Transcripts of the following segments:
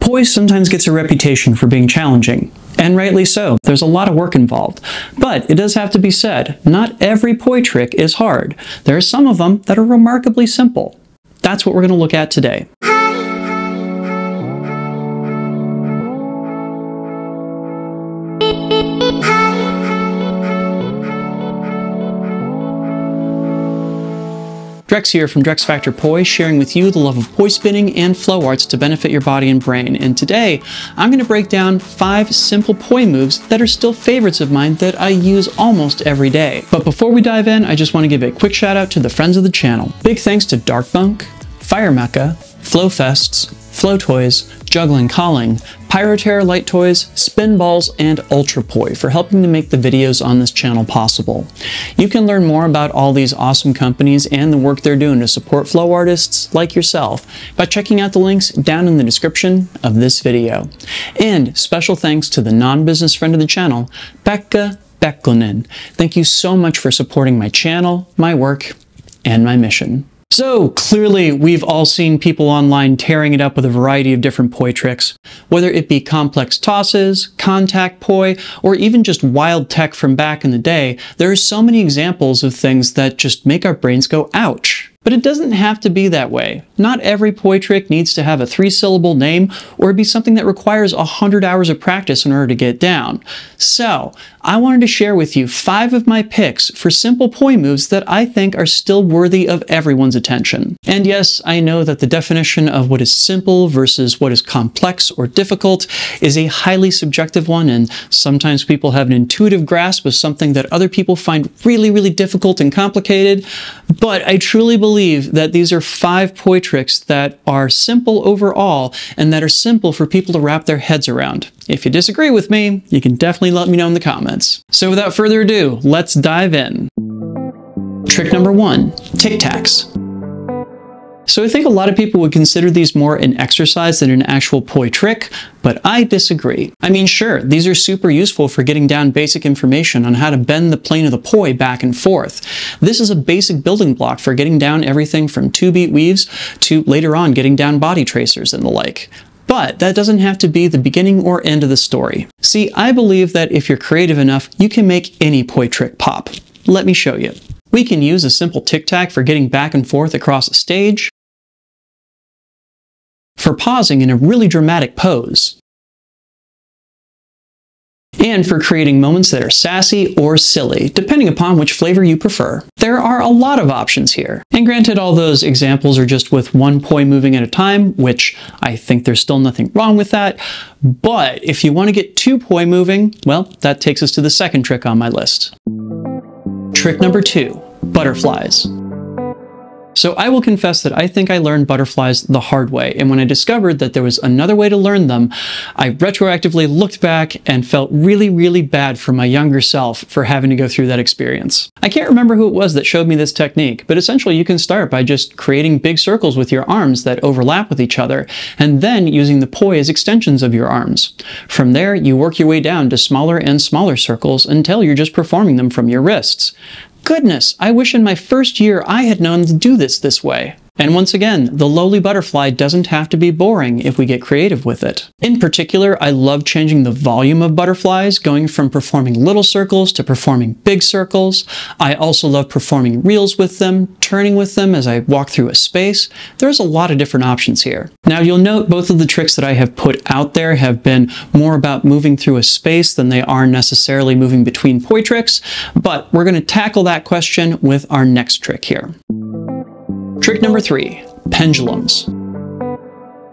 Poi sometimes gets a reputation for being challenging, and rightly so. There's a lot of work involved. But it does have to be said, not every Poi trick is hard. There are some of them that are remarkably simple. That's what we're going to look at today. Drex here from DrexFactor Poi, sharing with you the love of poi spinning and flow arts to benefit your body and brain. And today, I'm going to break down 5 simple poi moves that are still favorites of mine that I use almost every day. But before we dive in, I just want to give a quick shout out to the friends of the channel. Big thanks to Dark Bunk, Fire Mecca, Flow Fests, Flow Toys, Juggling Calling, Pyroterror Light Toys, Spin Balls, and Ultra Poi for helping to make the videos on this channel possible. You can learn more about all these awesome companies and the work they're doing to support flow artists like yourself by checking out the links down in the description of this video. And special thanks to the non-business friend of the channel, Pekka Pekkonen. Thank you so much for supporting my channel, my work, and my mission. So clearly we've all seen people online tearing it up with a variety of different poi tricks, whether it be complex tosses, contact poi, or even just wild tech from back in the day. There are so many examples of things that just make our brains go ouch. But it doesn't have to be that way. Not every poi trick needs to have a 3-syllable name or be something that requires 100 hours of practice in order to get down. So, I wanted to share with you 5 of my picks for simple poi moves that I think are still worthy of everyone's attention. And yes, I know that the definition of what is simple versus what is complex or difficult is a highly subjective one, and sometimes people have an intuitive grasp of something that other people find really, really difficult and complicated. But I truly believe that these are 5 poi tricks that are simple overall and that are simple for people to wrap their heads around. If you disagree with me, you can definitely let me know in the comments. So without further ado, let's dive in. Trick number 1, Tic-Tacs. So I think a lot of people would consider these more an exercise than an actual poi trick, but I disagree. I mean, sure, these are super useful for getting down basic information on how to bend the plane of the poi back and forth. This is a basic building block for getting down everything from 2-beat weaves to later on getting down body tracers and the like. But that doesn't have to be the beginning or end of the story. See, I believe that if you're creative enough, you can make any poi trick pop. Let me show you. We can use a simple tic-tac for getting back and forth across a stage, for pausing in a really dramatic pose, and for creating moments that are sassy or silly, depending upon which flavor you prefer. There are a lot of options here. And granted, all those examples are just with one poi moving at a time, which I think there's still nothing wrong with that. But if you want to get 2 poi moving, well, that takes us to the second trick on my list. Trick number 2, butterflies. So I will confess that I think I learned butterflies the hard way, and when I discovered that there was another way to learn them, I retroactively looked back and felt really, really bad for my younger self for having to go through that experience. I can't remember who it was that showed me this technique, but essentially you can start by just creating big circles with your arms that overlap with each other, and then using the poi as extensions of your arms. From there, you work your way down to smaller and smaller circles until you're just performing them from your wrists. Goodness, I wish in my first year I had known to do this way. And once again, the lowly butterfly doesn't have to be boring if we get creative with it. In particular, I love changing the volume of butterflies, going from performing little circles to performing big circles. I also love performing reels with them, turning with them as I walk through a space. There's a lot of different options here. Now you'll note both of the tricks that I have put out there have been more about moving through a space than they are necessarily moving between poi tricks, but we're going to tackle that question with our next trick here. Trick number 3, pendulums.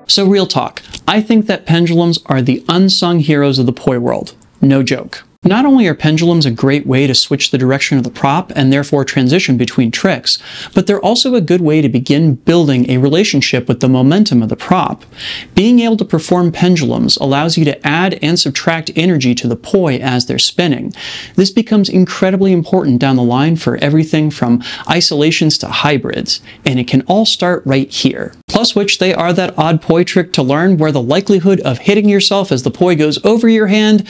So real talk, I think that pendulums are the unsung heroes of the poi world. No joke. Not only are pendulums a great way to switch the direction of the prop and therefore transition between tricks, but they're also a good way to begin building a relationship with the momentum of the prop. Being able to perform pendulums allows you to add and subtract energy to the poi as they're spinning. This becomes incredibly important down the line for everything from isolations to hybrids, and it can all start right here. Plus which they are that odd poi trick to learn where the likelihood of hitting yourself as the poi goes over your hand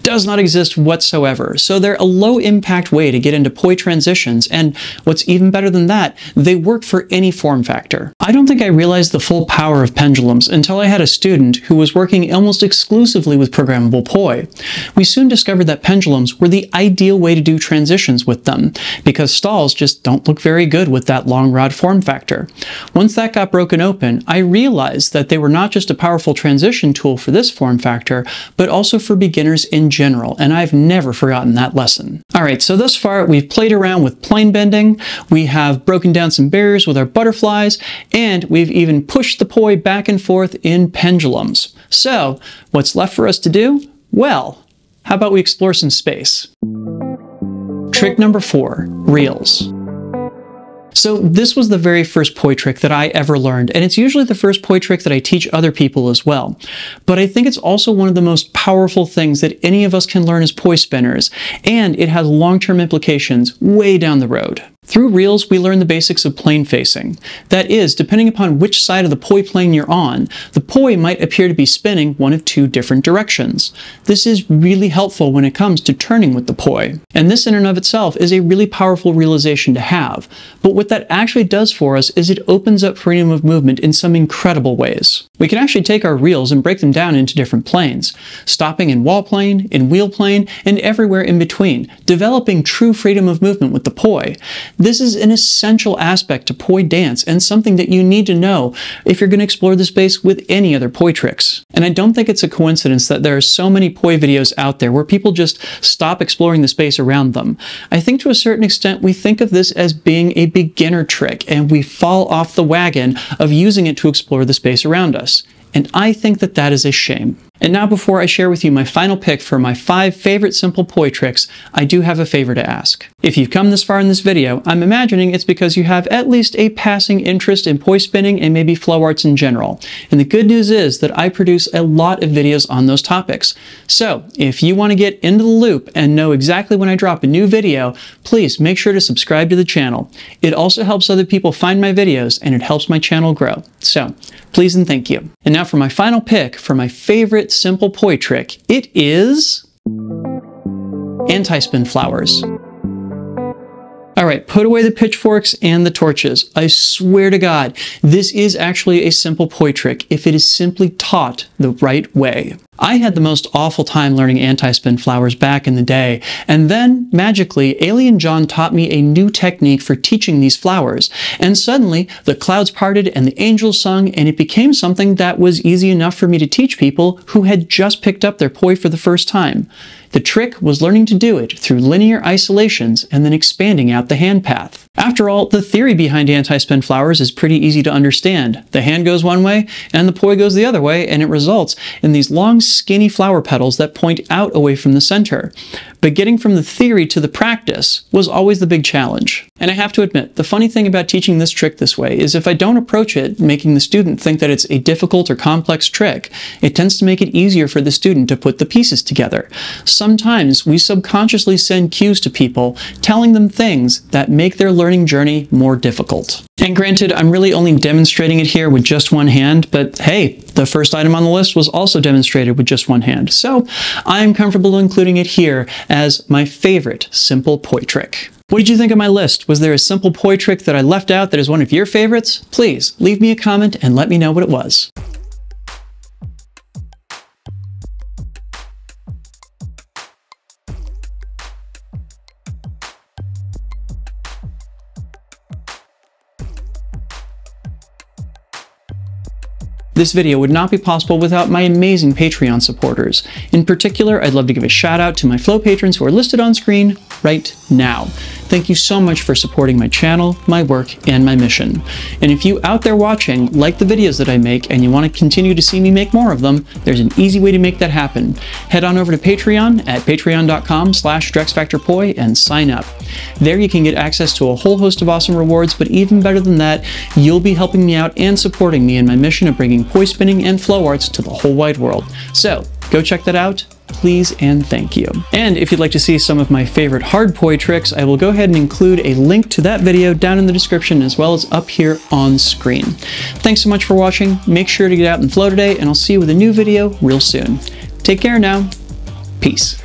does not exist whatsoever. So they're a low impact way to get into poi transitions, and what's even better than that, they work for any form factor. I don't think I realized the full power of pendulums until I had a student who was working almost exclusively with programmable poi. We soon discovered that pendulums were the ideal way to do transitions with them, because stalls just don't look very good with that long rod form factor. Once that got broken open, I realized that they were not just a powerful transition tool for this form factor, but also for beginners in general, and I've never forgotten that lesson. Alright, so thus far we've played around with plane bending, we have broken down some barriers with our butterflies, and we've even pushed the poi back and forth in pendulums. So, what's left for us to do? Well, how about we explore some space? Trick number 4, reels. So this was the very first poi trick that I ever learned, and it's usually the first poi trick that I teach other people as well. But I think it's also one of the most powerful things that any of us can learn as poi spinners, and it has long-term implications way down the road. Through reels, we learn the basics of plane facing. That is, depending upon which side of the poi plane you're on, the poi might appear to be spinning one of 2 different directions. This is really helpful when it comes to turning with the poi. And this in and of itself is a really powerful realization to have. But what that actually does for us is it opens up freedom of movement in some incredible ways. We can actually take our reels and break them down into different planes, stopping in wall plane, in wheel plane, and everywhere in between, developing true freedom of movement with the poi. This is an essential aspect to poi dance and something that you need to know if you're going to explore the space with any other poi tricks. And I don't think it's a coincidence that there are so many poi videos out there where people just stop exploring the space around them. I think to a certain extent we think of this as being a beginner trick and we fall off the wagon of using it to explore the space around us. And I think that that is a shame. And now before I share with you my final pick for my 5 favorite simple poi tricks, I do have a favor to ask. If you've come this far in this video, I'm imagining it's because you have at least a passing interest in poi spinning and maybe flow arts in general. And the good news is that I produce a lot of videos on those topics. So if you want to get into the loop and know exactly when I drop a new video, please make sure to subscribe to the channel. It also helps other people find my videos and it helps my channel grow. So please and thank you. And now for my final pick for my favorite simple poi trick, it is Antispin Flowers. Alright, put away the pitchforks and the torches. I swear to God, this is actually a simple poi trick if it is simply taught the right way. I had the most awful time learning Antispin Flowers back in the day, and then, magically, Alien John taught me a new technique for teaching these flowers, and suddenly, the clouds parted and the angels sung, and it became something that was easy enough for me to teach people who had just picked up their poi for the first time. The trick was learning to do it through linear isolations and then expanding out the hand path. After all, the theory behind Antispin Flowers is pretty easy to understand. The hand goes one way, and the poi goes the other way, and it results in these long, skinny flower petals that point out away from the center. But getting from the theory to the practice was always the big challenge. And I have to admit, the funny thing about teaching this trick this way is if I don't approach it making the student think that it's a difficult or complex trick, it tends to make it easier for the student to put the pieces together. Sometimes we subconsciously send cues to people, telling them things that make their learning journey more difficult. And granted, I'm really only demonstrating it here with just one hand, but hey, the first item on the list was also demonstrated with just one hand. So I'm comfortable including it here as my favorite simple poi trick. What did you think of my list? Was there a simple poi trick that I left out that is one of your favorites? Please leave me a comment and let me know what it was. This video would not be possible without my amazing Patreon supporters. In particular, I'd love to give a shout out to my Flow patrons who are listed on screen right now. Thank you so much for supporting my channel, my work, and my mission. And if you out there watching like the videos that I make and you want to continue to see me make more of them, there's an easy way to make that happen. Head on over to Patreon at patreon.com/DrexFactorPoi and sign up. There you can get access to a whole host of awesome rewards, but even better than that, you'll be helping me out and supporting me in my mission of bringing poi spinning and flow arts to the whole wide world. So go check that out. Please and thank you. And if you'd like to see some of my favorite hard poi tricks, I will go ahead and include a link to that video down in the description as well as up here on screen. Thanks so much for watching. Make sure to get out and flow today, and I'll see you with a new video real soon. Take care now. Peace.